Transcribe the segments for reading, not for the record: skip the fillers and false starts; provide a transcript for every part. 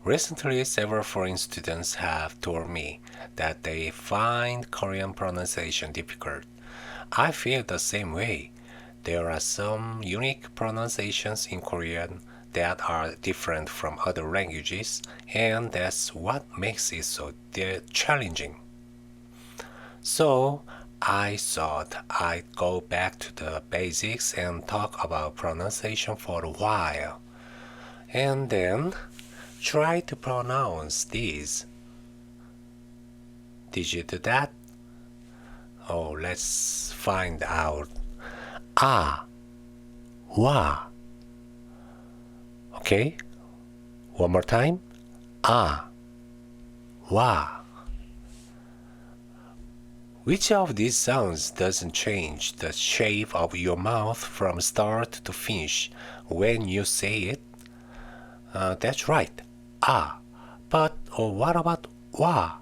Recently, several foreign students have told me that they find Korean pronunciation difficult. I feel the same way. There are some unique pronunciations in Korean that are different from other languages, and that's what makes it so challenging. So, I thought I'd go back to the basics and talk about pronunciation for a while, and then try to pronounce these. Did you do that? Oh, let's find out. Ah, wa. Okay, one more time. Ah, wa. Which of these sounds doesn't change the shape of your mouth from start to finish when you say it? That's right. Ah. But what about wa?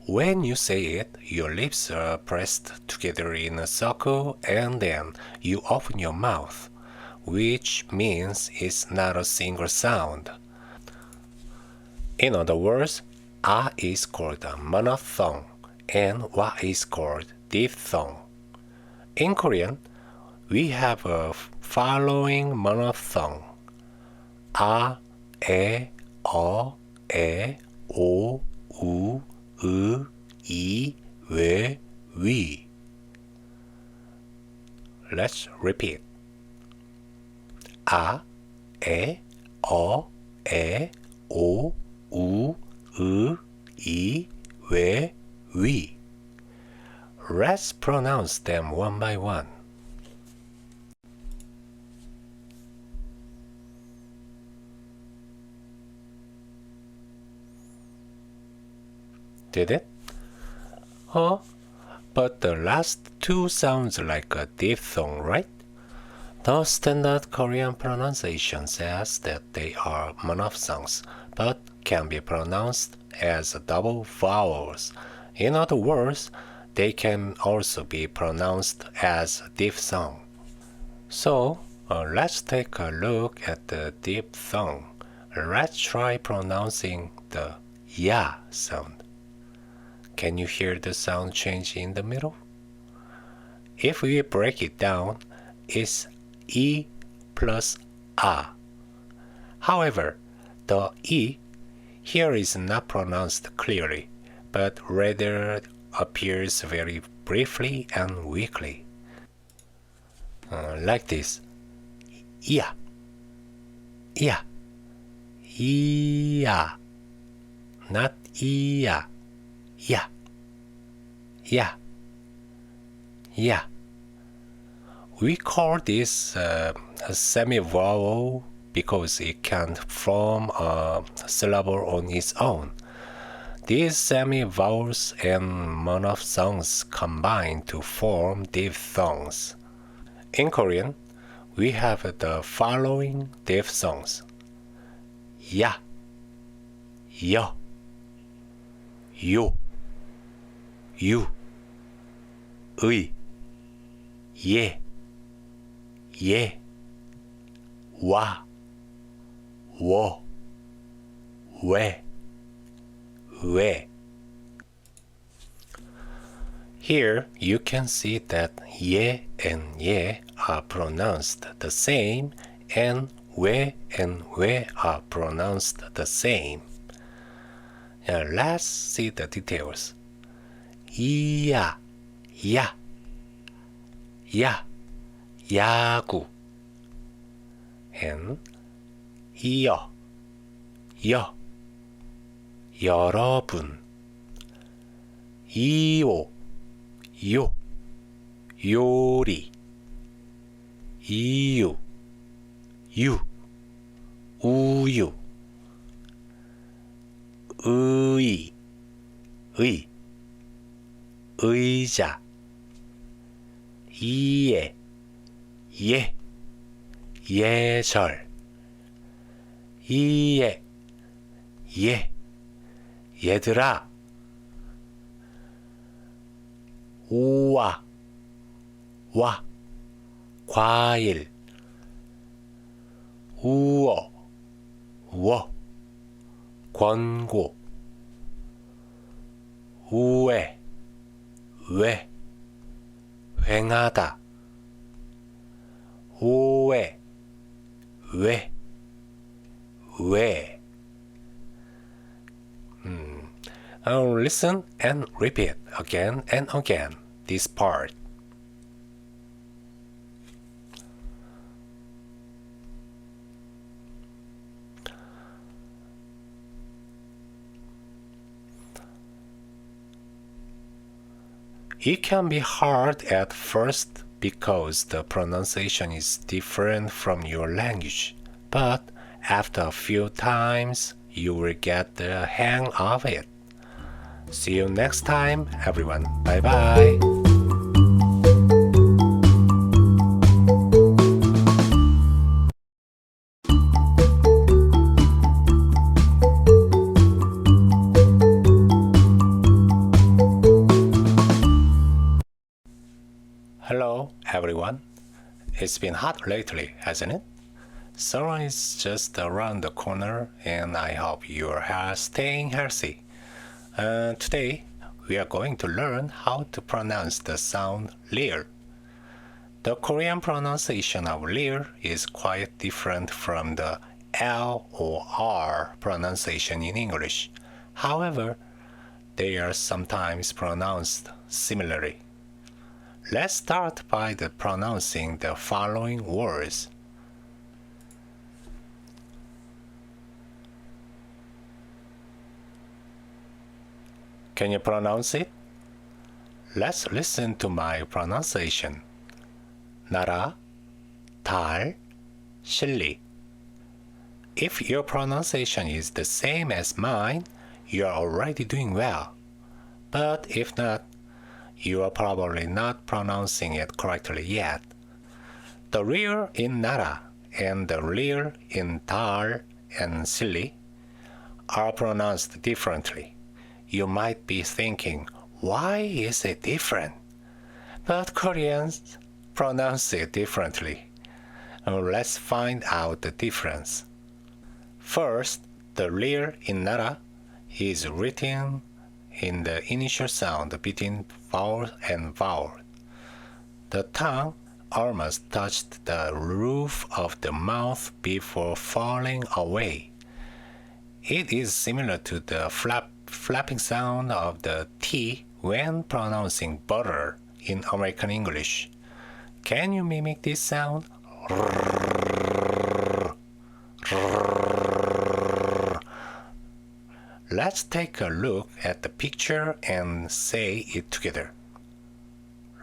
When you say it, your lips are pressed together in a circle and then you open your mouth, which means it's not a single sound. In other words, ah is called a monophthong and wa is called diphthong. In Korean, we have a following monophthong: a, e, o, u, 이, 왜, 위. Let's repeat. 아, 에, 어, 오, 우, 이, 왜, 위. Let's pronounce them one by one. Did it? Oh, but the last two sounds like a diphthong, right? The standard Korean pronunciation says that they are monophthongs, but can be pronounced as double vowels. In other words, they can also be pronounced as diphthong. So, let's take a look at the diphthong. Let's try pronouncing the ya sound. Can you hear the sound change in the middle? If we break it down, it's E plus A. However, the E here is not pronounced clearly, but rather appears very briefly and weakly. Like this. Yeah. Yeah. Yeah. Not yeah. Yeah. Yeah. Yeah. We call this a semi-vowel because it can't form a syllable on its own. These semi-vowels and monophthongs combine to form diphthongs. In Korean, we have the following diphthongs: ya, 여, 요, 유, 의, 예, 예, 와, 워, 왜, 왜. Here you can see that ye and ye are pronounced the same and we are pronounced the same. Now let's see the details. 이야, 야, 야, 야구. And 이여, 여, 여러분. 이오, 요, 요리. 이유, 유, 우유. 의, 의, 의자. 이해, 예, 예절. 이해, 예, 얘들아. 우와, 와, 과일. 우어, 워, 권고 우회 왜 횡하다 오해 왜 listen and repeat again and again this part. It can be hard at first because the pronunciation is different from your language, but after a few times, you will get the hang of it. See you next time, everyone. Bye bye. Hello, everyone. It's been hot lately, hasn't it? Summer is just around the corner, and I hope you are staying healthy. Today, we are going to learn how to pronounce the sound lir. The Korean pronunciation of lir is quite different from the L or R pronunciation in English. However, they are sometimes pronounced similarly. Let's start by pronouncing the following words. Can you pronounce it? Let's listen to my pronunciation. 나라, 달, 실리. If your pronunciation is the same as mine, you are already doing well. But if not, you are probably not pronouncing it correctly yet. The lir in 나라 and the lir in 달 and 실리 are pronounced differently. You might be thinking, why is it different? But Koreans pronounce it differently. Let's find out the difference. First, the lir in 나라 is written in the initial sound between vowel and vowel. The tongue almost touched the roof of the mouth before falling away. It is similar to the flapping sound of the T when pronouncing butter in American English. Can you mimic this sound? Let's take a look at the picture and say it together.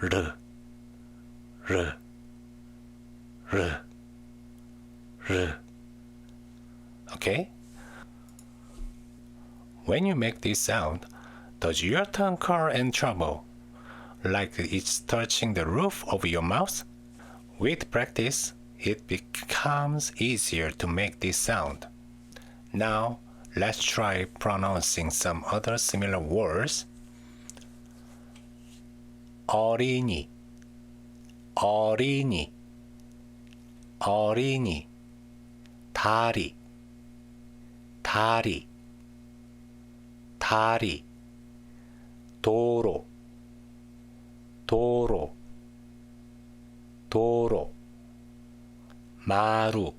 R, R, R, R. Okay? When you make this sound, does your tongue curl and trouble, like it's touching the roof of your mouth? With practice, it becomes easier to make this sound. Now, let's try pronouncing some other similar words. 어린이, 어린이, 어린이, 다리, 다리, 다리, 도로, 도로, 도로, 마루,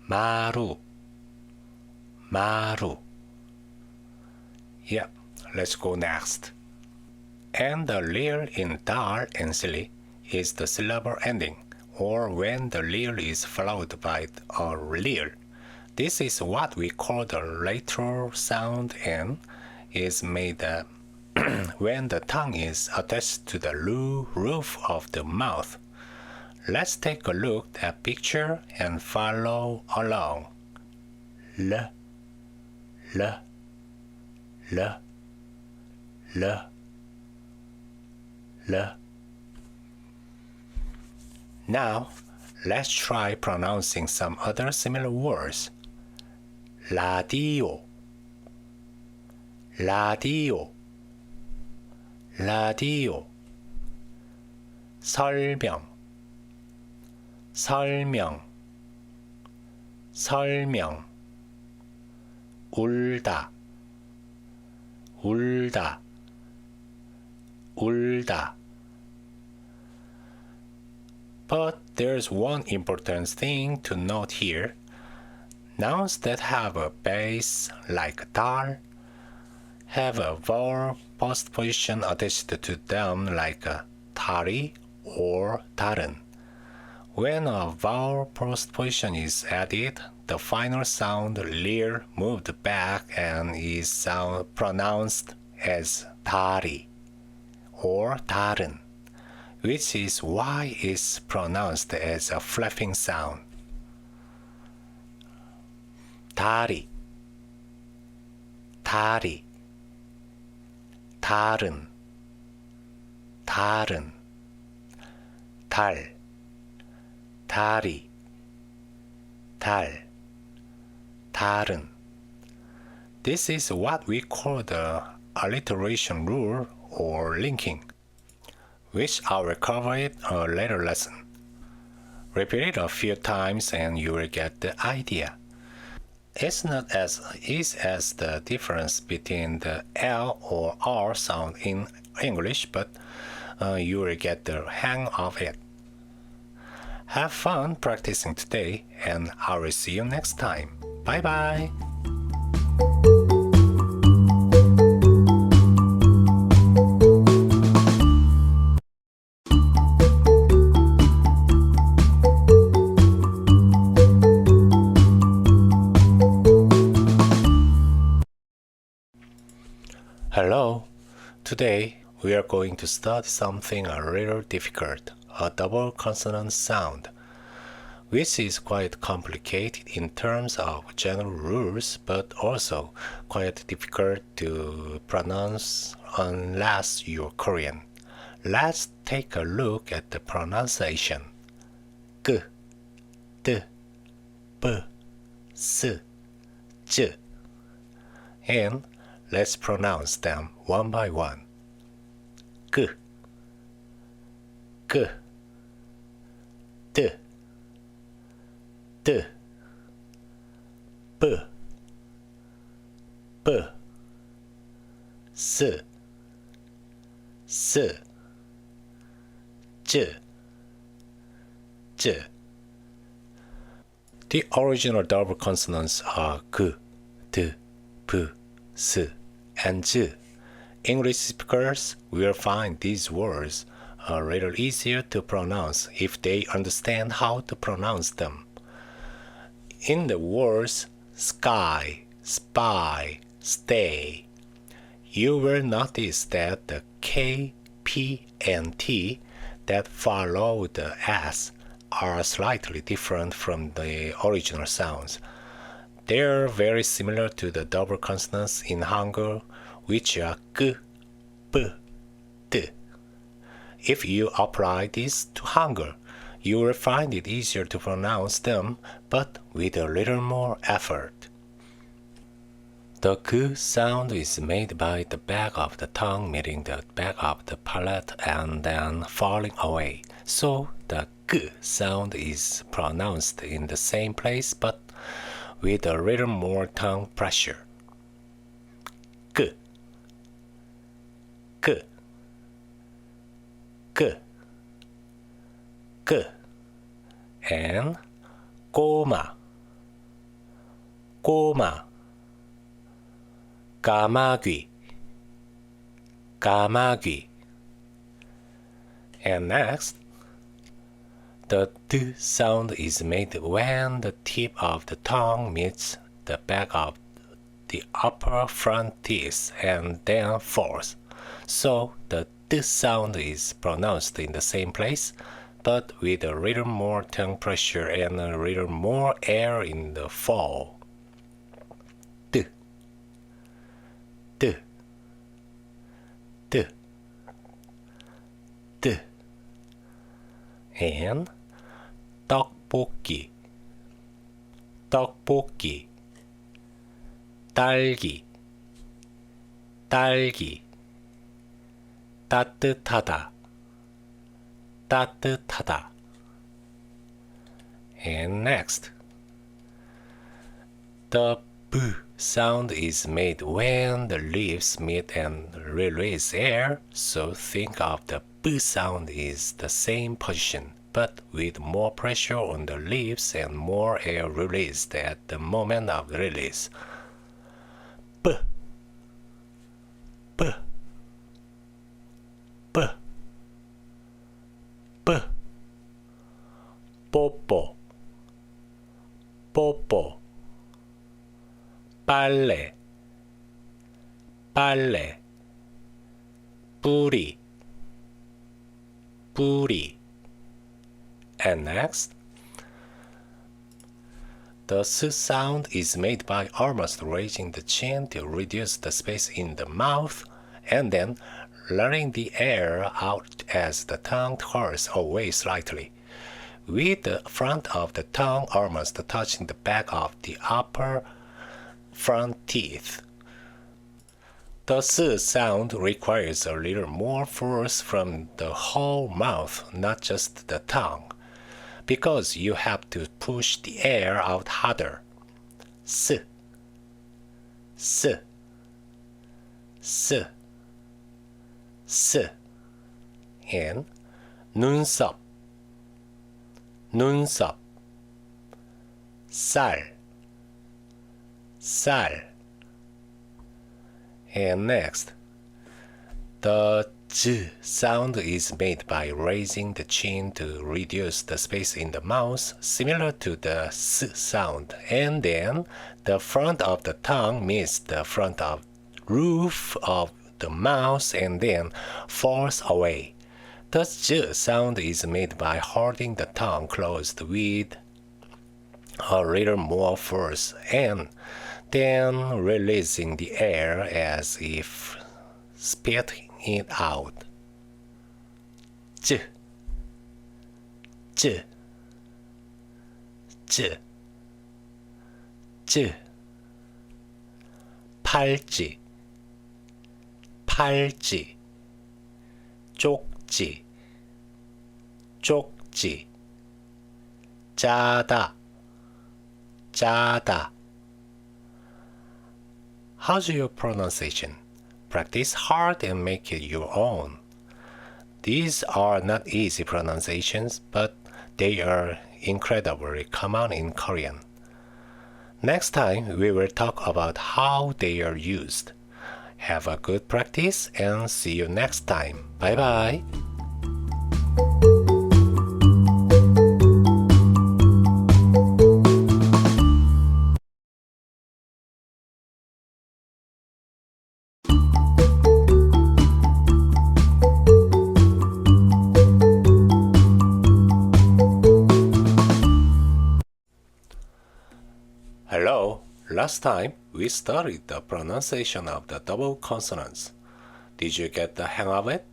마루, 마루. Yeah, let's go next. And the lir in 달 and 실리 is the syllable ending, or when the lir is followed by a lir. This is what we call the lateral sound and is made when the tongue is attached to the roof of the mouth. Let's take a look at picture and follow along. L, L, L, L, L. Now, let's try pronouncing some other similar words. 라디오, 라디오, 라디오. 설명, 설명, 설명. 울다, 울다, 울다. But there's one important thing to note here. Nouns that have a base like 달 have a vowel postposition attached to them like 달이 or 다른. When a vowel postposition is added, the final sound lir moved back and is pronounced as 달이 or 다른, which is why it's pronounced as a flapping sound. 다리, 다리, 다른, 다른, 달, 다리, 달, 다른. This is what we call the alliteration rule or linking, which I'll cover in a later lesson. Repeat it a few times and you will get the idea. It's not as easy as the difference between the L or R sound in English, but you will get the hang of it. Have fun practicing today, and I will see you next time. Bye bye! Hello! Today we are going to study something a little difficult, a double consonant sound, which is quite complicated in terms of general rules but also quite difficult to pronounce unless you're Korean. Let's take a look at the pronunciation. G, D, B, S, J. And let's pronounce them one by one. G, G, D, D, B, B, S, S, J, J. The original double consonants are G, D, B, S, and J. English speakers will find these words a little easier to pronounce if they understand how to pronounce them. In the words sky, spy, stay, you will notice that the K, P, and T that follow the S are slightly different from the original sounds. They are very similar to the double consonants in Hangul, which are G, B, D. If you apply this to Hangul, you will find it easier to pronounce them, but with a little more effort. The G sound is made by the back of the tongue meeting the back of the palate and then falling away. So the G sound is pronounced in the same place but with a little more tongue pressure. G, G, G, G, and 꼬마, 꼬마, 까마귀, 까마귀. And next, the D sound is made when the tip of the tongue meets the back of the upper front teeth and then falls. So the D sound is pronounced in the same place, but with a little more tongue pressure and a little more air in the fall. D, D, D, D. And 떡볶이, 떡볶이, 딸기, 딸기, 따뜻하다, 따뜻하다. And next, the B sound is made when the lips meet and release air, so think of the b sound is the same position, but with more pressure on the lips and more air released at the moment of release. b, b, b, b. 뽀뽀, 뽀뽀. 빨래, 빨래. 뿌리, 뿌리. And next, the s sound is made by almost raising the chin to reduce the space in the mouth and then letting the air out as the tongue curls away slightly, with the front of the tongue almost touching the back of the upper front teeth. The s sound requires a little more force from the whole mouth, not just the tongue, because you have to push the air out harder. s, s, s, s. And 눈썹, 눈썹. 쌀, 쌀. And next, the j sound is made by raising the chin to reduce the space in the mouth, similar to the s sound, and then the front of the tongue meets the front of roof of the mouth and then falls away. The j sound is made by holding the tongue closed with a little more force and then releasing the air as if spitting it out. j, j, j, j. 팔찌, 팔찌. 쪽지, 쪽지. 짜다, 짜다. How's your pronunciation? Practice hard and make it your own. These are not easy pronunciations, but they are incredibly common in Korean. Next time, we will talk about how they are used. Have a good practice and see you next time. Bye bye. Hello. Last time, we studied the pronunciation of the double consonants. Did you get the hang of it?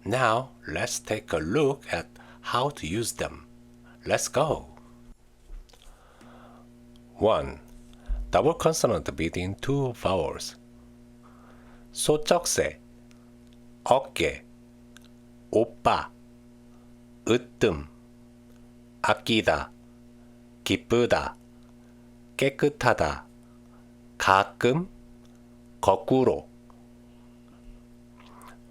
Now, let's take a look at how to use them. Let's go. 1. Double consonant between two vowels. 소쩍새, 어깨, 오빠, 으뜸, 아끼다, 기쁘다, 깨끗하다, 가끔, 거꾸로.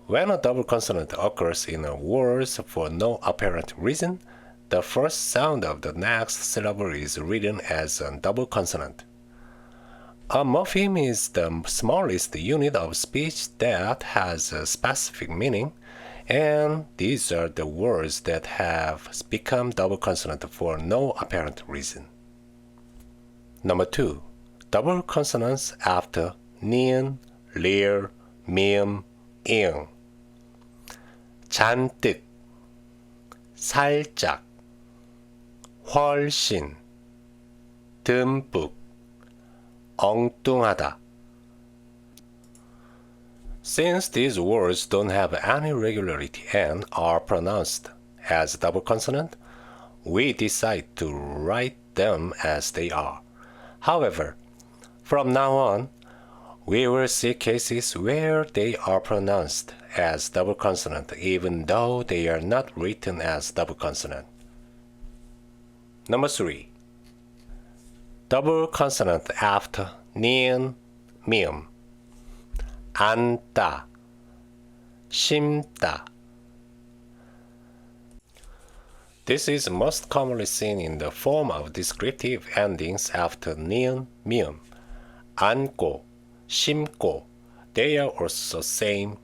When a double consonant occurs in a word for no apparent reason, the first sound of the next syllable is written as a double consonant. A morpheme is the smallest unit of speech that has a specific meaning, and these are the words that have become double consonant for no apparent reason. Number 2. Double consonants after ni은, 리을, 미음, 이응. 잔뜩, 살짝, 훨씬, 듬뿍, 엉뚱하다. Since these words don't have any regularity and are pronounced as double consonant, we decide to write them as they are. However, from now on, we will see cases where they are pronounced as double consonant even though they are not written as double consonant. Number 3. Double consonant after 니은, 미음. 앉다, 심다. This is most commonly seen in the form of descriptive endings after 니은, 미음. 앉고, 심고, they are also same.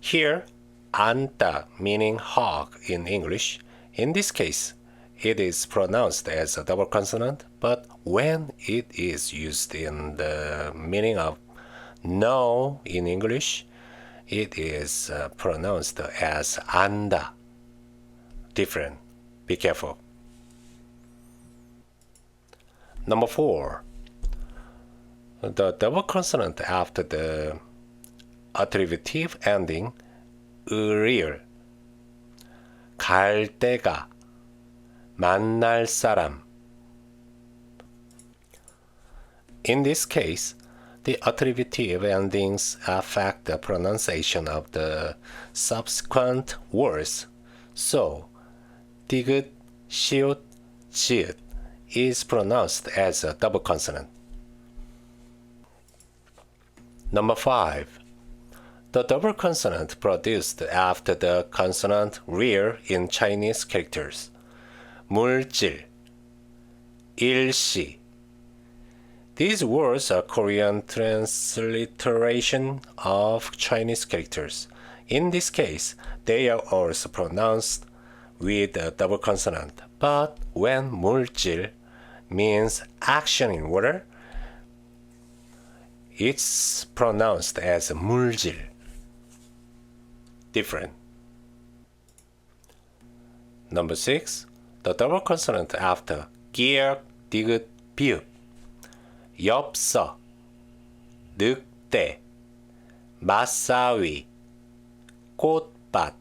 Here, 앉다 meaning hog in English. In this case, it is pronounced as a double consonant, but when it is used in the meaning of no in English, it is pronounced as 안다. Different. Be careful. Number 4. The double consonant after the attributive ending 을일, 갈 데가, 만날 사람. In this case, the attributive endings affect the pronunciation of the subsequent words. So, 디귿, 시옷, 지읒 is pronounced as a double consonant. Number 5. The double consonant produced after the consonant rear in Chinese characters. 물질, 일시. These words are Korean transliteration of Chinese characters. In this case, they are also pronounced with a double consonant. But when 물질 means action in water, it's pronounced as 물질. Different. Number 6. The double consonant after 기역, 디귿, 비읍. 엽서, 늑대, 맞사위, 꽃밭,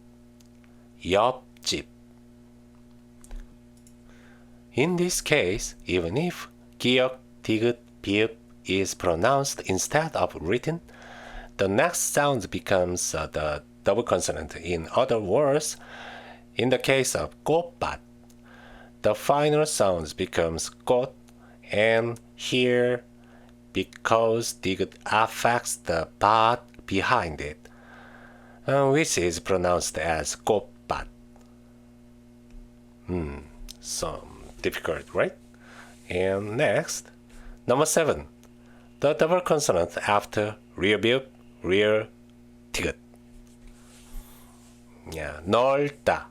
옆집. In this case, even if 기역, 디귿, 비읍 is pronounced instead of written, the next sound becomes the double consonant. In other words, in the case of 꽃밭, the final sound becomes 꽃, and here, because 디귿 affects the 밭 behind it, which is pronounced as 꽃밭. Some difficult, right? And next, number 7. The double consonant after rear 비읍, rear 디귿. 넓다,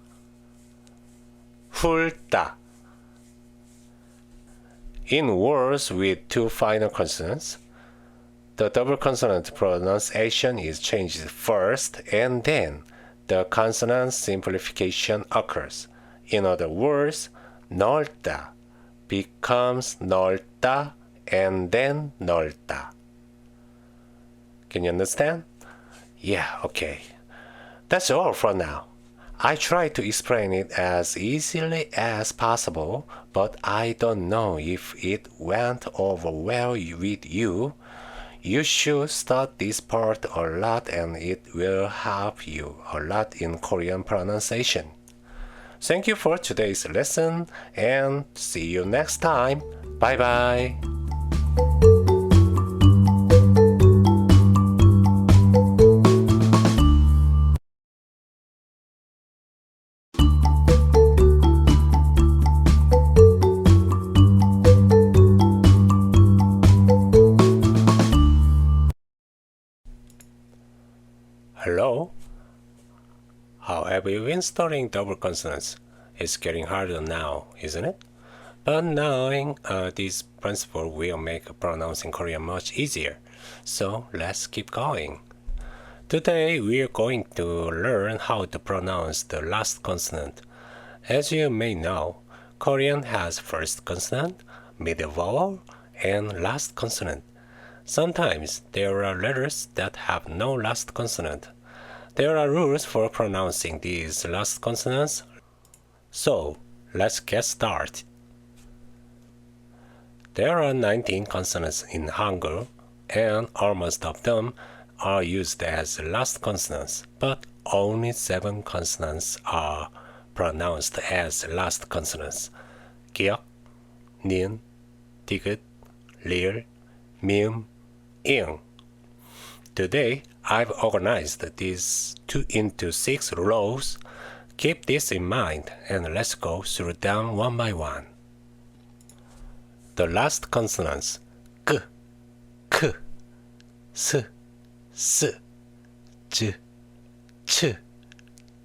훑다. In words with two final consonants, the double consonant pronunciation is changed first and then the consonant simplification occurs. In other words, 넓다 becomes 넓다 and then 넓다. Can you understand? Yeah, okay. That's all for now. I try to explain it as easily as possible, but I don't know if it went over well with you. You should study this part a lot and it will help you a lot in Korean pronunciation. Thank you for today's lesson and see you next time. Bye bye. Hello? How have you been studying double consonants? It's getting harder now, isn't it? But knowing this principle will make pronouncing Korean much easier. So let's keep going. Today we are going to learn how to pronounce the last consonant. As you may know, Korean has first consonant, middle vowel, and last consonant. Sometimes there are letters that have no last consonant. There are rules for pronouncing these last consonants. So, let's get started. There are 19 consonants in Hangul, and almost all of them are used as last consonants, but only 7 consonants are pronounced as last consonants. 기역, 니은, 디귿, 리을, mium, ing. Today, I've organized these into 6 rows. Keep this in mind and let's go through them one by one. The last consonants g, k, s, s, j, ch,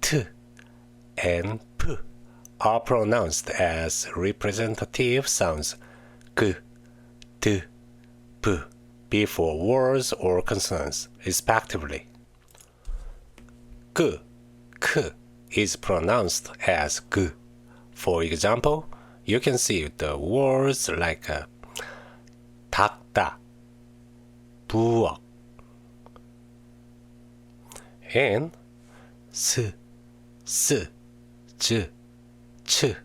t, and p are pronounced as representative sounds g, t, p before words or consonants, respectively. G, k is pronounced as g. For example, you can see the words like 닦다, 부엌, and s, j, ch,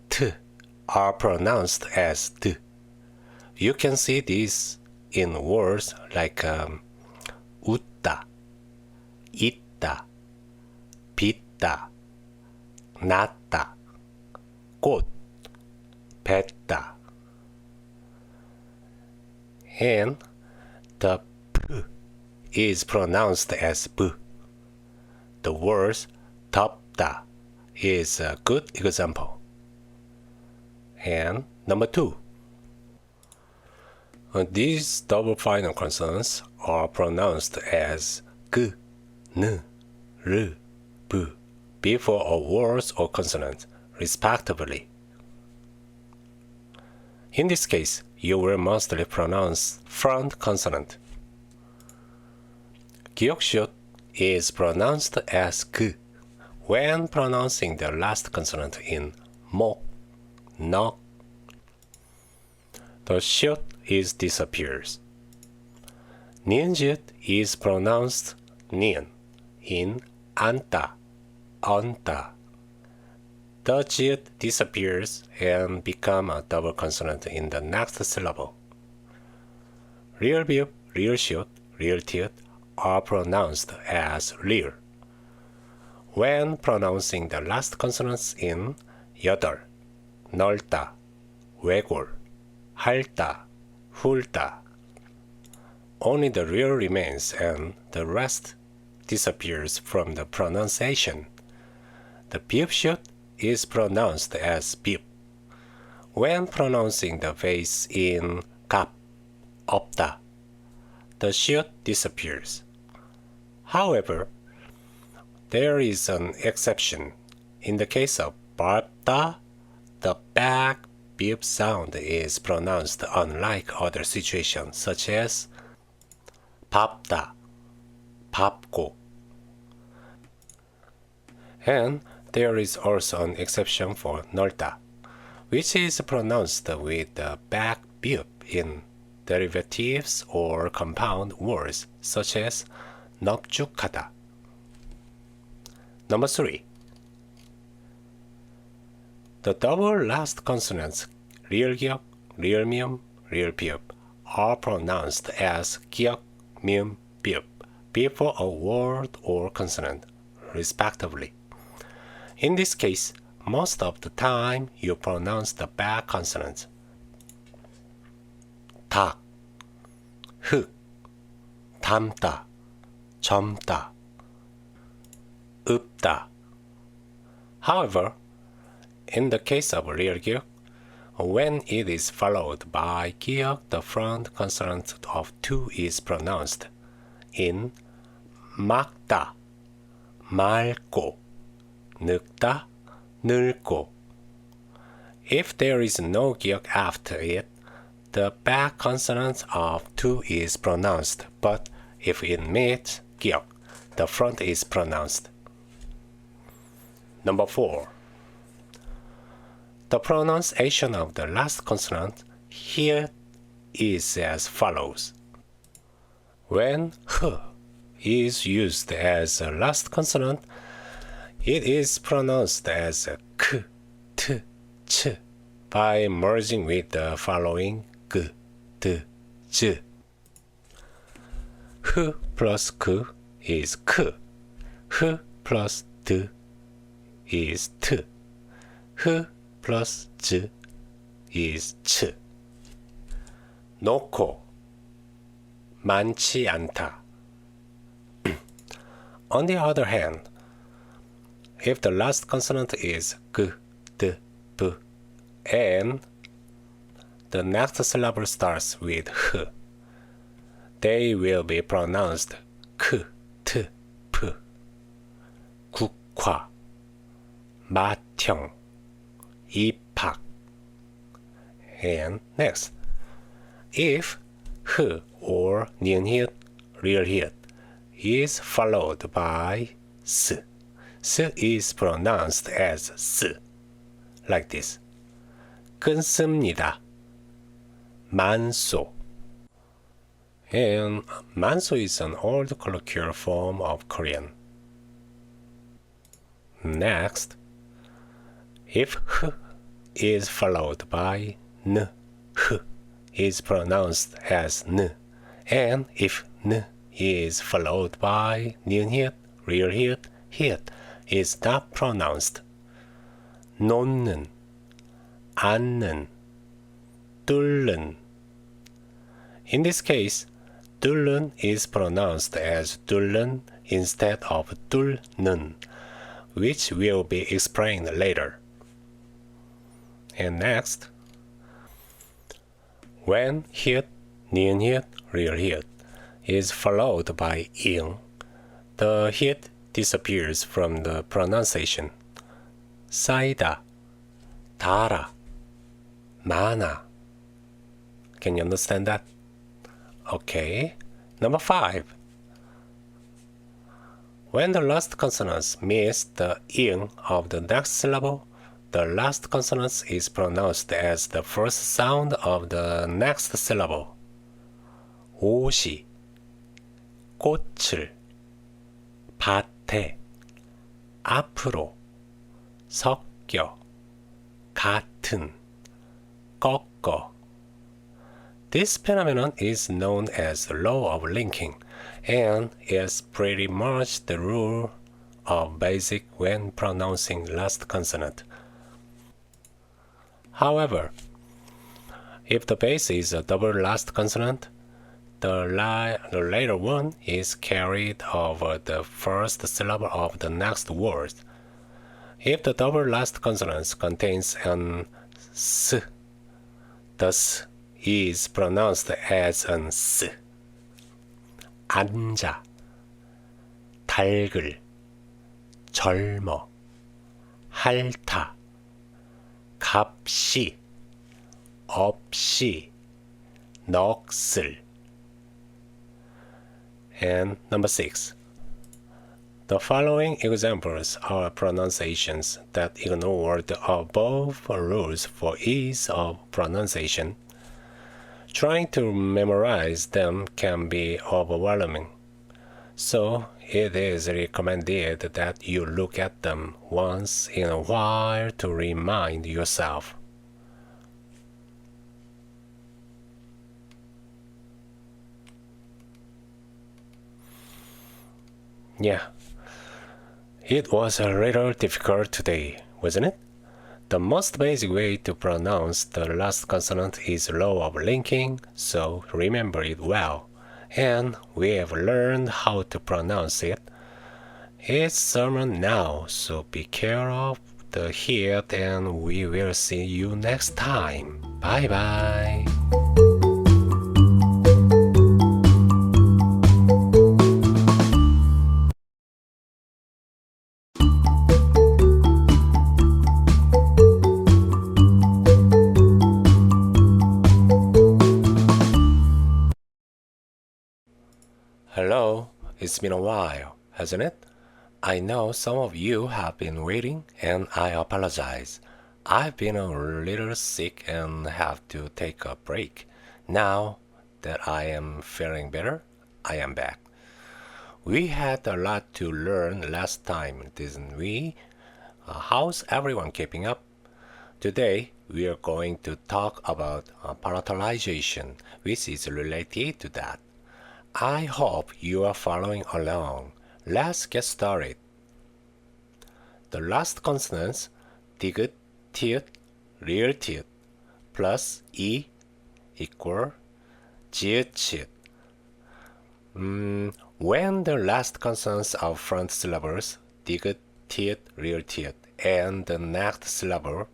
t are pronounced as d. You can see these in words like 웃다, 있다, 빚다, 낳다, 꽃, 뱉다. And the p is pronounced as b. The words 덥다 is a good example. And number 2. These double final consonants are pronounced as g, n, r, b before a word or consonant, respectively. In this case, you will mostly pronounce front consonant. 기억시옷 is pronounced as g when pronouncing the last consonant in 목, 넉. The 시옷 disappears. 니은지읒 is pronounced 니은 in 앉다, 얹다. The 지읒 disappears and become a double consonant in the next syllable. 리을 비읍, 리을 시옷, 리을 티읕 are pronounced as 리을 when pronouncing the last consonants in 여덟, 넓다, 외골, 핥다, 훑다. Only the real remains and the rest disappears from the pronunciation. The 비읍시옷 is pronounced as 비읍 when pronouncing the vase in 갑, 없다. The 시옷 disappears. However, there is an exception. In the case of 밟다, the back 비읍 sound is pronounced unlike other situations such as 밟다, 밟고. And there is also an exception for 넓다, which is pronounced with the back 비읍 in derivatives or compound words such as 넙죽하다. Number 3. The double last consonants 리을 기역, 리을 미음, 리을 비읍 are pronounced as 기역, 미음, 비읍 before a word or consonant, respectively. In this case, most of the time you pronounce the back consonants. 닭, 흙, 담다, 젊다, 읍다. However, in the case of 리을 기역, when it is followed by 기역, the front consonant of 2 is pronounced in 막다, 맑고, 늙다, 늙고. If there is no 기역 after it, the back consonant of 2 is pronounced, but if it meets 기역, the front is pronounced. Number 4. The pronunciation of the last consonant here is as follows. When h is used as a last consonant, it is pronounced as k, t, ch by merging with the following g, d, j. h plus k is k, h plus d is t, h plus j is ch. 놓고 많지 않다. On the other hand, if the last consonant is g, d, b, and the next syllable starts with h, they will be pronounced k, t, p, 국화, 맏형, 입학. And next, if h or 니은히읗, 리을히읗 is followed by s, s is pronounced as s, like this. 끊습니다. 만소. And 만소 is an old colloquial form of Korean. Next, if h is followed by n, h is pronounced as n, and if n is followed by 니은히읗, 리을히읗, 히읗 is not pronounced. 놓는, 앉는, 뚫는. In this case, 뚫는 is pronounced as 뚫는 instead of 뚫는, which will be explained later. And next, when 히읗, 니은히읗, 리을히읗 is followed by ing, the 히읗 disappears from the pronunciation. 쌓이다, 달아, 많아. Can you understand that? Okay. Number 5. When the last consonant meets the ing of the next syllable, the last consonant is pronounced as the first sound of the next syllable. 옷이, 꽃을, 밭에, 앞으로, 섞여, 같은, 꺾어. This phenomenon is known as the law of linking, and is pretty much the rule of basic when pronouncing last consonant. However, if the base is a double last consonant, the later one is carried over the first syllable of the next word. If the double last consonant contains an s, the s is pronounced as an s. 앉아, 달글, 젊어, 핥아, 값이, 없이, 넋을. And number 6. The following examples are pronunciations that ignore the above rules for ease of pronunciation. Trying to memorize them can be overwhelming, so it is recommended that you look at them once in a while to remind yourself. Yeah, it was a little difficult today, wasn't it? The most basic way to pronounce the last consonant is law of linking, so remember it well. And we have learned how to pronounce it. It's sermon now, so be care of the heat, and we will see you next time. Bye bye. Hello, it's been a while, hasn't it? I know some of you have been waiting, and I apologize. I've been a little sick and have to take a break. Now that I am feeling better, I am back. We had a lot to learn last time, didn't we? How's everyone keeping up? Today, we are going to talk about palatalization, which is related to that. I hope you are following along. Let's get started. The last consonants, 디귿, 티읕, 리을 티읕, plus e equal 지읒 치읒. When the last consonants of front syllables, 디귿, 티읕, 리을 티읕, and the next syllable,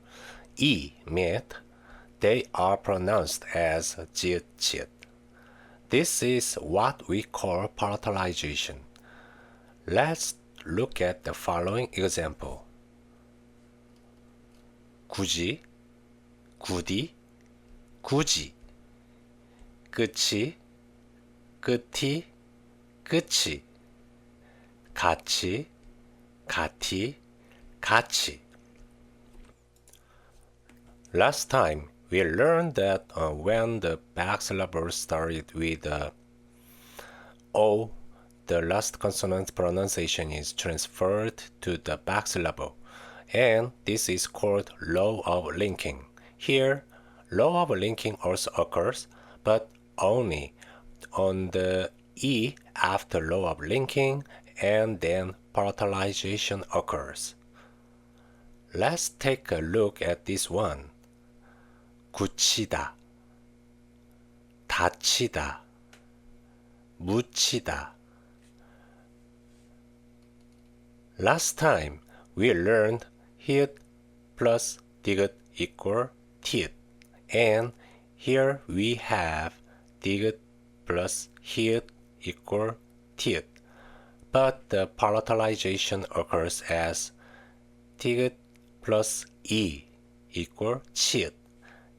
이 meet, they are pronounced as 지읒, 치읒. This is what we call palatalization. Let's look at the following example. 굳이, 굳이, 굳이. 끝이, 끝이, 끝이. 같이, 같이, 같이. Last time, we learned that when the back syllable started with O, the last consonant pronunciation is transferred to the back syllable, and this is called law of linking. Here, law of linking also occurs, but only on the E after law of linking, and then palatalization occurs. Let's take a look at this one. 굳히다, 다치다, 묻히다. Last time we learned 히읗 plus 디귿 equal 티읕, and here we have 디귿 plus 히읗 equal 티읕, but the palatalization occurs as 디귿 plus 이 equal 치읓.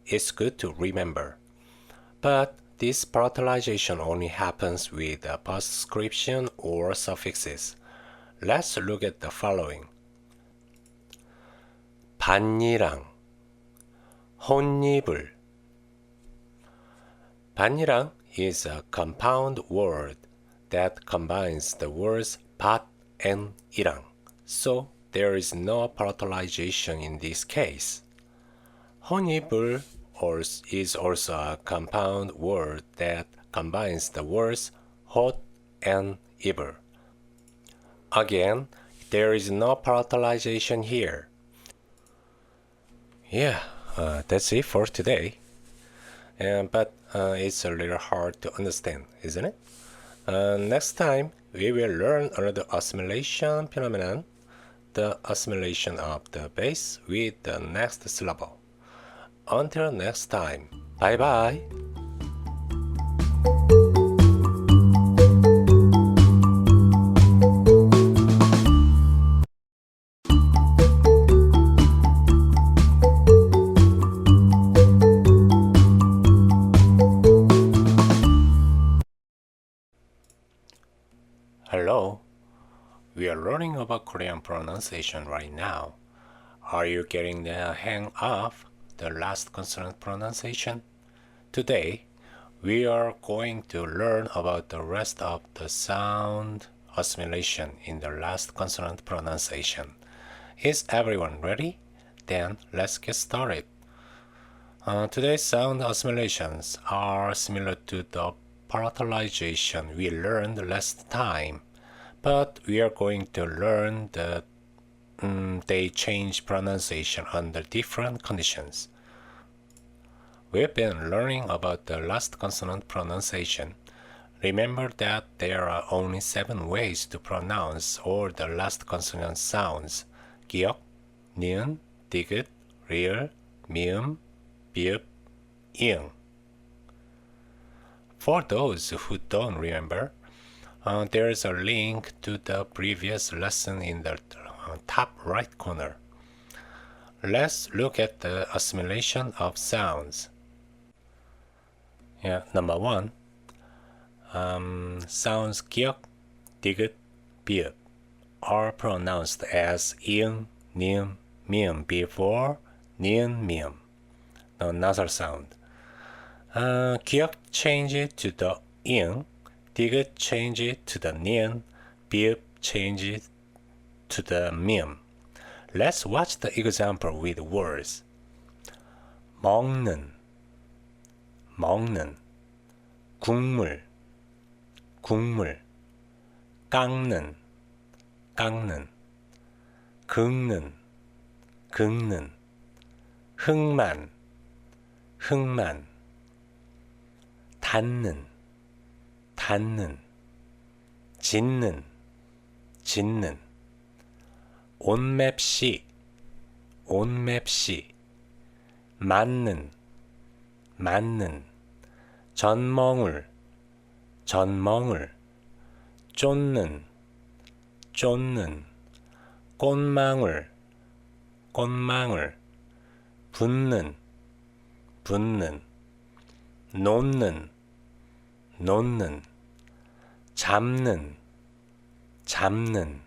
It's good to remember. But this palatalization only happens with a postscription or suffixes. Let's look at the following. 밭이랑, 혼잎을. 밭이랑 is a compound word that combines the words 밭 and 이랑. So there is no palatalization in this case. 혼잎을 is also a compound word that combines the words 톳 and 입을. Again, there is no palatalization here. Yeah, that's it for today. But it's a little hard to understand, isn't it? Next time, we will learn another assimilation phenomenon, the assimilation of the base with the next syllable. Until next time, bye bye. Hello. We are learning about Korean pronunciation right now. Are you getting the hang of the last consonant pronunciation? Today, we are going to learn about the rest of the sound assimilation in the last consonant pronunciation. Is everyone ready? Then let's get started. Today's sound assimilations are similar to the palatalization we learned last time, but we are going to learn that they change pronunciation under different conditions. We've been learning about the last consonant pronunciation. Remember that there are only 7 ways to pronounce all the last consonant sounds: 기역, 니은, 디귿, 리을, 미음, 비읍, 이응. For those who don't remember, there is a link to the previous lesson in the top right corner. Let's look at the assimilation of sounds. Number 1. Sounds 기역, 디귿, 비읍 are pronounced as 이응, 니은, 미음 before 니은, 미음. The nasal sound. 기역 change it to the 이응, 디귿 change it to the 니은, 비읍 change it to the 미음. Let's watch the example with words. 먹는, 먹는, 국물, 국물, 깎는, 깎는, 긁는, 긁는, 흑만, 흑만, 닫는, 닫는, 짓는, 짓는. 온맵시, 온맵시. 맞는, 맞는. 전멍을, 전멍을. 쫓는, 쫓는. 꽃망울, 꽃망울. 붙는, 붙는. 놓는, 놓는. 잡는, 잡는.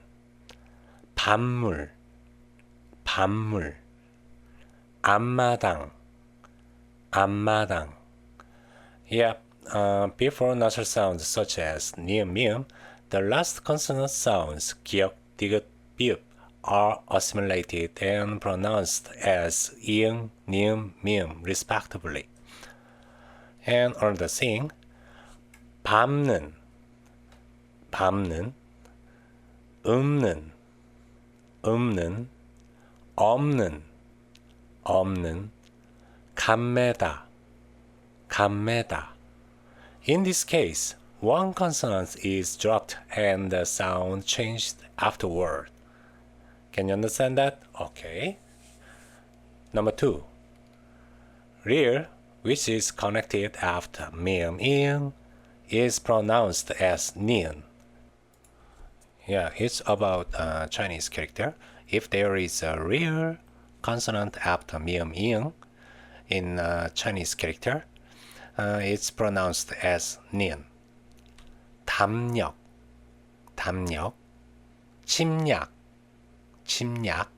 반물, 반물. 앞마당, 앞마당. Yep, before nasal sounds such as neum, meum, the last consonant sounds 기역, 디귿, 비읍 are assimilated and pronounced as i응, nium, mium, respectively. And another thing, 밟는, 밟는, 없는, 없는, 없는, 없는, 감매다, 감매다. In this case, one consonant is dropped and the sound changed afterward. Can you understand that? Okay. Number 2. Rear, which is connected after mium, iung, is pronounced as nian. Yeah, it's about Chinese character. If there is a rear consonant after mium, iung in Chinese character, it's pronounced as nian. 담력, 담력. 침략, 침략.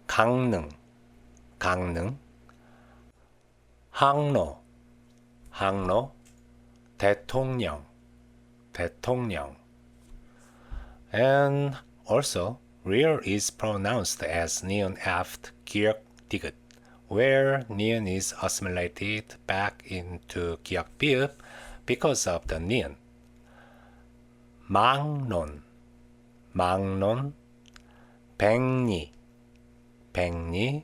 강릉, 강릉. 항로, 항로. 대통령, 대통령. And also, rear is pronounced as nian after 기역, 디귿, where nian is assimilated back into 기역, 비읍 because of the nian. 막론, 막론. 백리, 백리.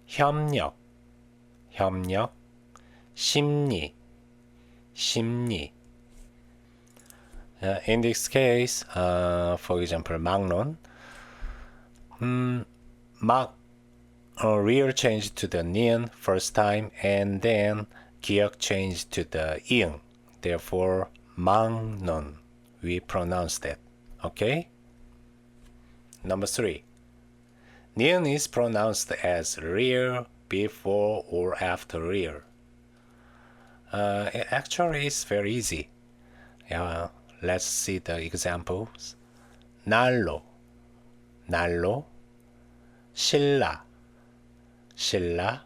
협력, 협력. 심리, 심리. In this case, for example, 막론, 막 rear changed to the nian first time and then 기역 changed to the i응. Therefore, 막론, we pronounce that. Okay? Number 3. Nian is pronounced as rear before or after rear. Actually, it's very easy. Let's see the examples. 난로, 난로. 신라, 신라.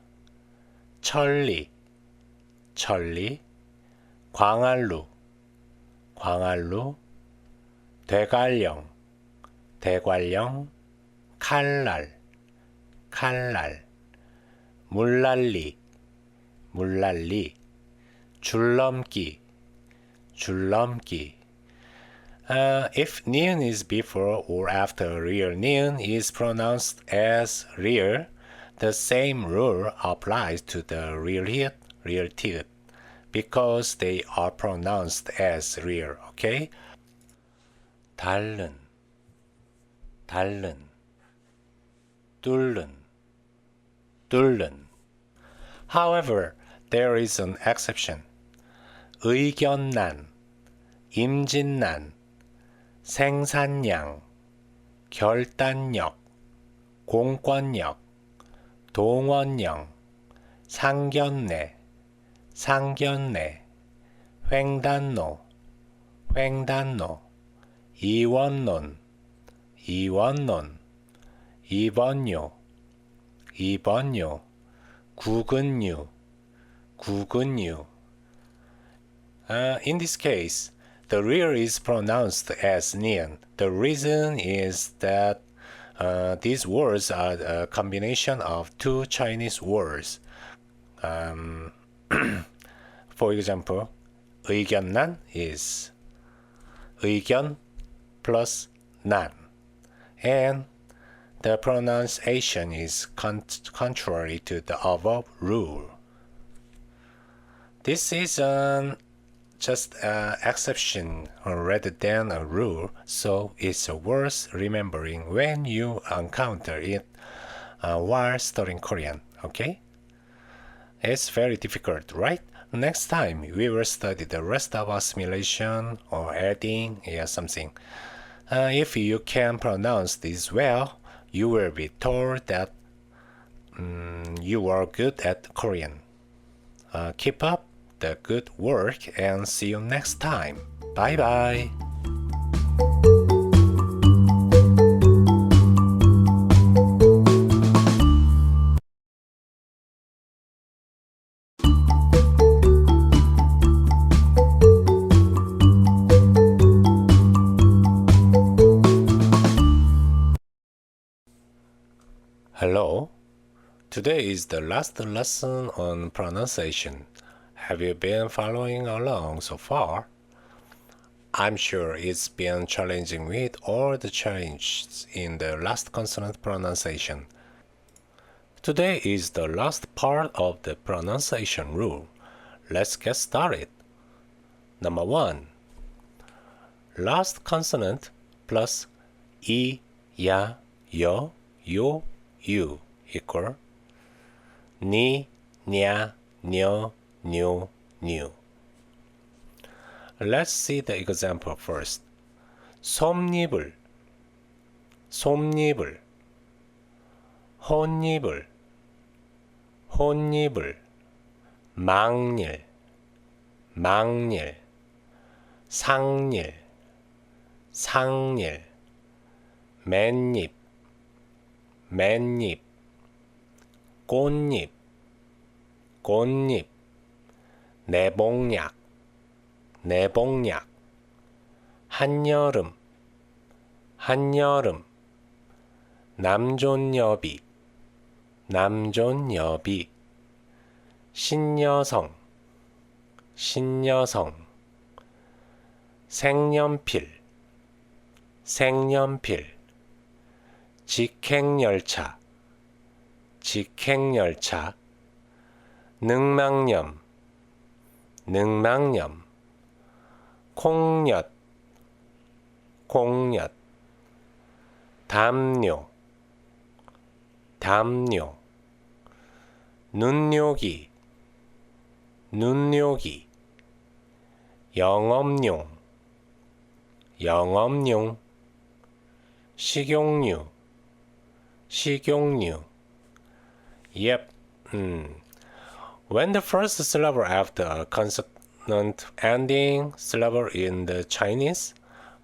천리, 천리. 광안루, 광안루. 대관령, 대관령. 칼날, 칼날. 물난리, 물난리. 줄넘기, 줄넘기. If nian is before or after rear nian is pronounced as rear, the same rule applies to the rear hit, rear teeth, because they are pronounced as rear, okay? 닳는, 닳는. 뚫는, 뚫는. However, there is an exception. 의견난, 임진난. 생산량, 결단력. 공권력, 동원령. 상견례, 상견례. 횡단로, 횡단로. 이원론, 이원론. 이번요, 이번요. 구근유, 구근유. In this case, the rear is pronounced as nian. The reason is that these words are a combination of two Chinese words. For example, 의견난 is 의견 plus 난. And the pronunciation is contrary to the above rule. This is an just an exception rather than a rule, so it's worth remembering when you encounter it while studying Korean, okay? It's very difficult, right? Next time we will study the rest of assimilation or adding or something. If you can pronounce this well, you will be told that you are good at Korean. Keep up the good work and see you next time. Bye bye. Hello. Today is the last lesson on pronunciation. Have you been following along so far? I'm sure it's been challenging with all the changes in the last consonant pronunciation. Today is the last part of the pronunciation rule. Let's get started. Number 1. Last consonant plus 이, 야, 여, 요, 유 equal 니, 냐, 녀, 뉴, 뉴. Let's see the example first. 솜잎을, 솜잎을, 혼잎을, 혼잎을, 망일, 망일, 상일, 상일, 맨잎, 맨잎, 꽃잎, 꽃잎, 내복약, 내복약, 한여름, 한여름, 남존여비, 남존여비, 신여성, 신여성, 색연필, 색연필, 직행열차, 직행열차, 능망염, 능망염, 콩엿, 콩엿, 담요, 담요, 눈요기, 눈요기, 영업용, 영업용, 식용유, 식용유. Yep. When the first syllable after a consonant ending syllable in the Chinese,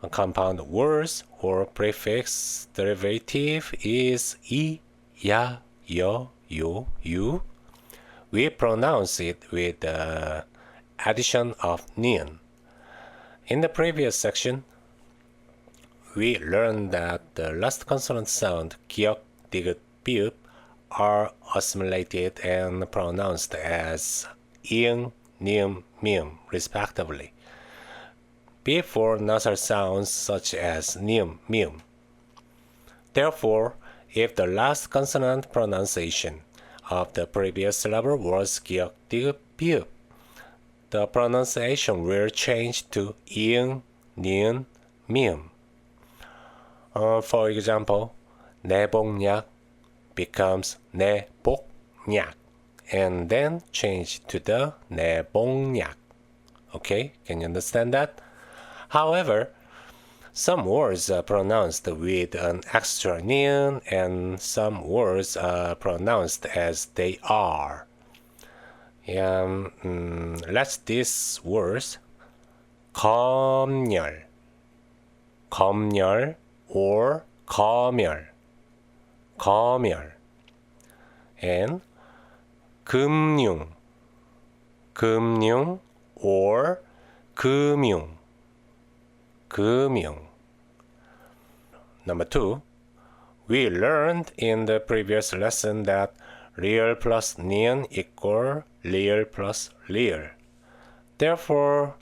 a compound words or prefix derivative is 이, 야, 여, 요, 유, we pronounce it with the addition of nian. In the previous section, we learned that the last consonant sound 기역, 디귿, 비읍 are assimilated and pronounced as ing, 님, mim, respectively, before nasal sounds such as 님, mim. Therefore, if the last consonant pronunciation of the previous syllable was 기역, 디귿, 비읍, the pronunciation will change to ing, 니은, mim. For example, 내복약 becomes 내복약 and then change to the 내복약. Okay, can you understand that? However, some words are pronounced with an extra nian and some words are pronounced as they are. Let's these words 검열, 검열 or 검열, 검열, and 금융, 금융 or 금융, 금융. Number 2, we learned in the previous lesson that real plus nian equal real plus real. Therefore,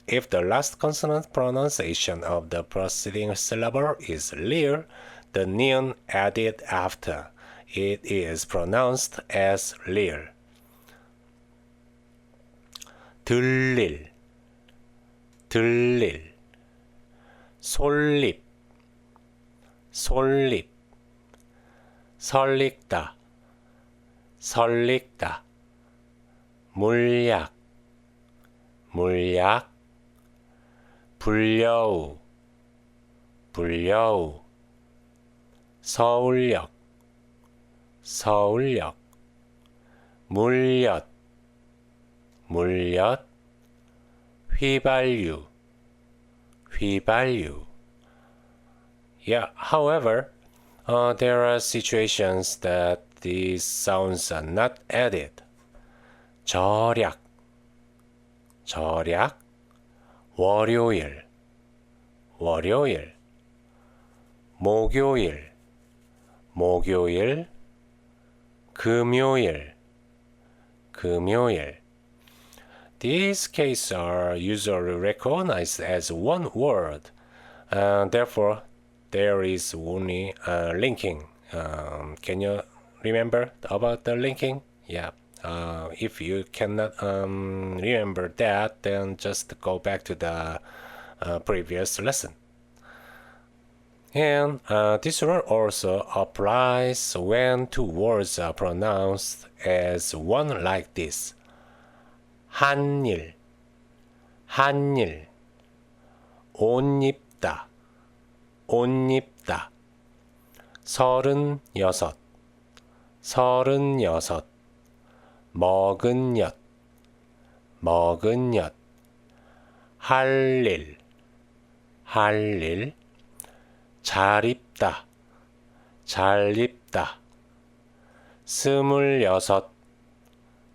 if the last consonant pronunciation of the preceding syllable is real, the nian added after it is pronounced as real. 들릴, 들릴. 솔잎, 솔잎. 설릭다, 설릭다. 물약, 물약. 불려우, 불려우. 서울역, 서울역. 물엿, 물엿. 휘발유, 휘발유. Yeah, however, there are situations that these sounds are not added. 절약, 절약. 월요일, 월요일. 목요일, 목요일. 금요일, 금요일. These cases are usually recognized as one word. Therefore, there is only linking. Can you remember about the linking? Yeah. If you cannot remember that, then just go back to the previous lesson. And this rule also applies when two words are pronounced as one like this. 한일, 한일. 옷 입다, 옷 입다. 서른여섯, 서른여섯. 먹은 엿, 먹은 엿. 할 일, 할 일. 잘 입다, 잘 입다. 스물여섯,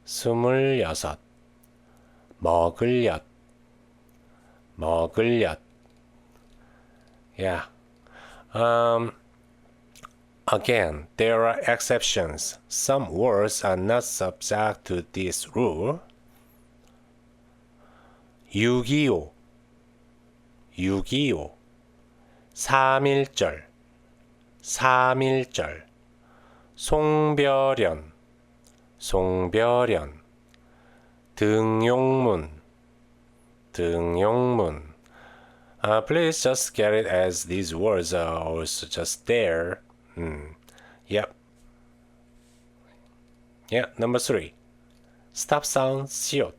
스물여섯. 먹을 엿, 먹을 엿. Yeah. Again, there are exceptions. Some words are not subject to this rule. 6.25, 6.25. 3.1절, 3.1절. 송별연, 송별연. 등용문, 등용문. Please just get it as these words are also just there. Yep. Yeah, number 3. Stop sound 시옷.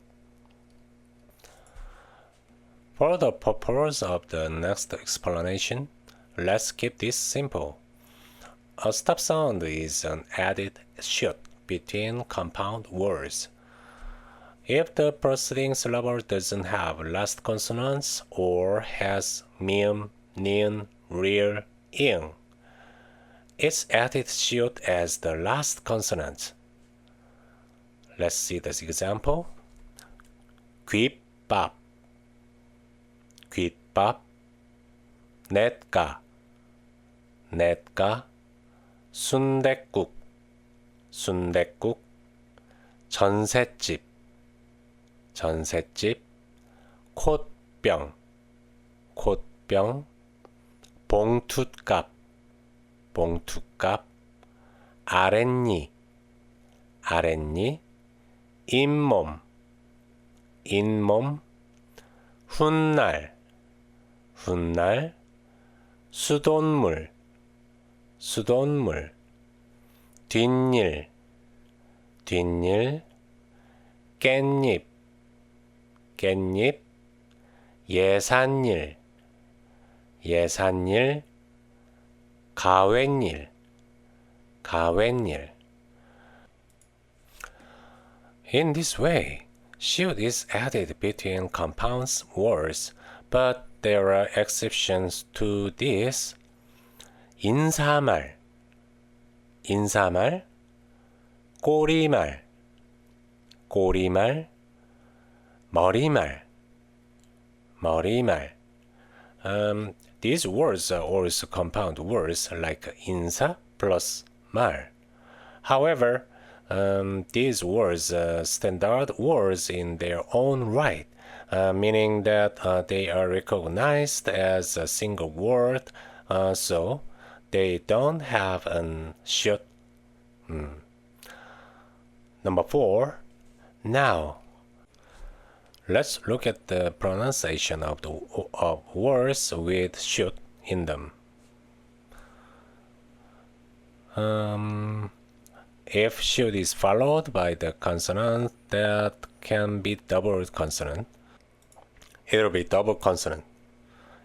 For the purpose of the next explanation, let's keep this simple. A stop sound is an added 시옷 between compound words. If the preceding syllable doesn't have last consonants or has mium, nin, real, ing, it's added 시옷 as the last consonant. Let's see this example. 귓밥, 귓밥. 냇가, 냇가. 순댓국, 순댓국. 전셋집, 전셋집. 콧병, 콧병. 봉투값, 봉투값. 아랫니, 아랫니. 잇몸, 잇몸. 훗날, 훗날. 수돗물, 수돗물. 뒷일, 뒷일. 깻잎, 깻잎. 예산일, 예산일. 가웬일, 가웬일. In this way, 시옷 is added between compound words, but there are exceptions to this. 인사말, 인사말. 꼬리말, 꼬리말. 머리말, 머리말. These words are also compound words like 인사 plus 말. However, these words are standard words in their own right, meaning that they are recognized as a single word, so they don't have an 시옷. Number 4. Now. Let's look at the pronunciation of words with should in them. If should is followed by the consonant that can be double consonant, it'll be double consonant.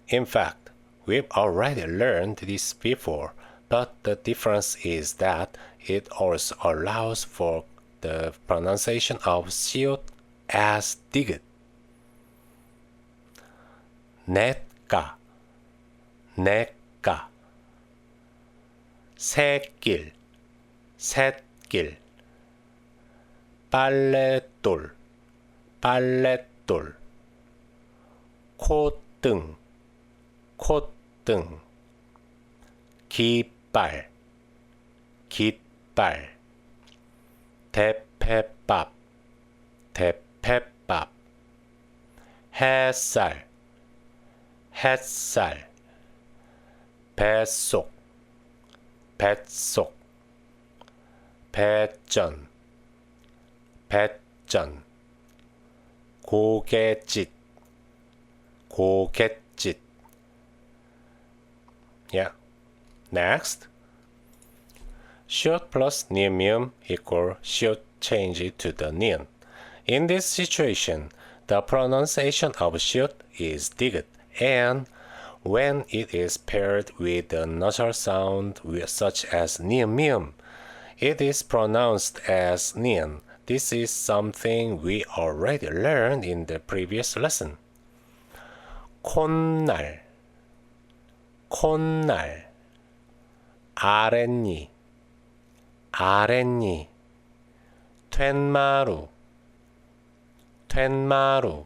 In fact, we've already learned this before, but the difference is that it also allows for the pronunciation of should as digit. 내가, 내가, 새길, 샛길, 빨랫돌, 빨랫돌, 콧등, 콧등, 깃발, 깃발, 대패밥, 대패밥, 햇살, 햇살, 뱃속, 뱃속, 배전, 배전, 고갯짓, 고갯짓. Yeah. Next. Should plus neum equal should change it to the nin. In this situation, the pronunciation of should is digit, and when it is paired with a nasal sound such as neum, it is pronounced as nin. This is something we already learned in the previous lesson. 콧날, 콧날, 아랫니, 아랫니, 툇마루, 툇마루,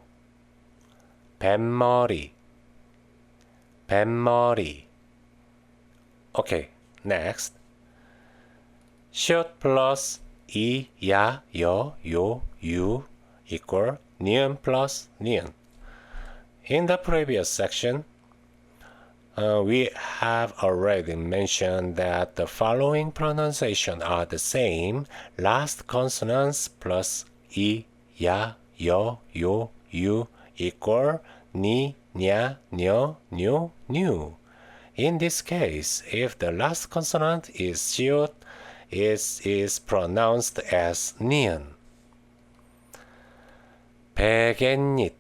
뱃머리, 뱃머리. Okay, next. should plus 이, 야, 여, 요, 유 equal ni은 plus ni은. In the previous section, we have already mentioned that the following pronunciation are the same. Last consonants plus 이, 야, 여, 요, 유 equal 니, 냐, 녀, 뇨, 뉴. In this case, if the last consonant is should, it is pronounced as ni은. 베갯잎,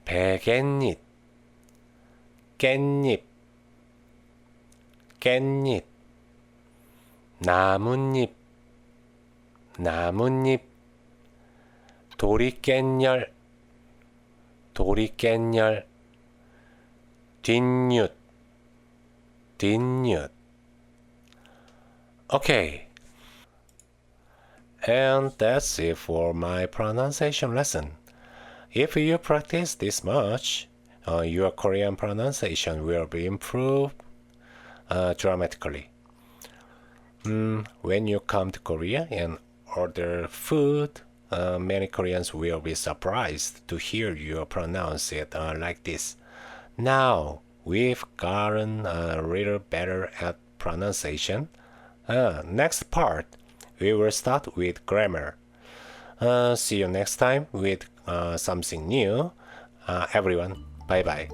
베갯잎, 깻잎, 깻잎, 나뭇잎, 나뭇잎, 도리깻열, 도리깻열, 뒷윷, 뒷윷. Okay, and that's it for my pronunciation lesson. If you practice this much, your Korean pronunciation will be improved dramatically. When you come to Korea and order food, many Koreans will be surprised to hear you pronounce it like this. Now, we've gotten a little better at pronunciation. Next part, we will start with grammar. See you next time with something new. Everyone, bye bye.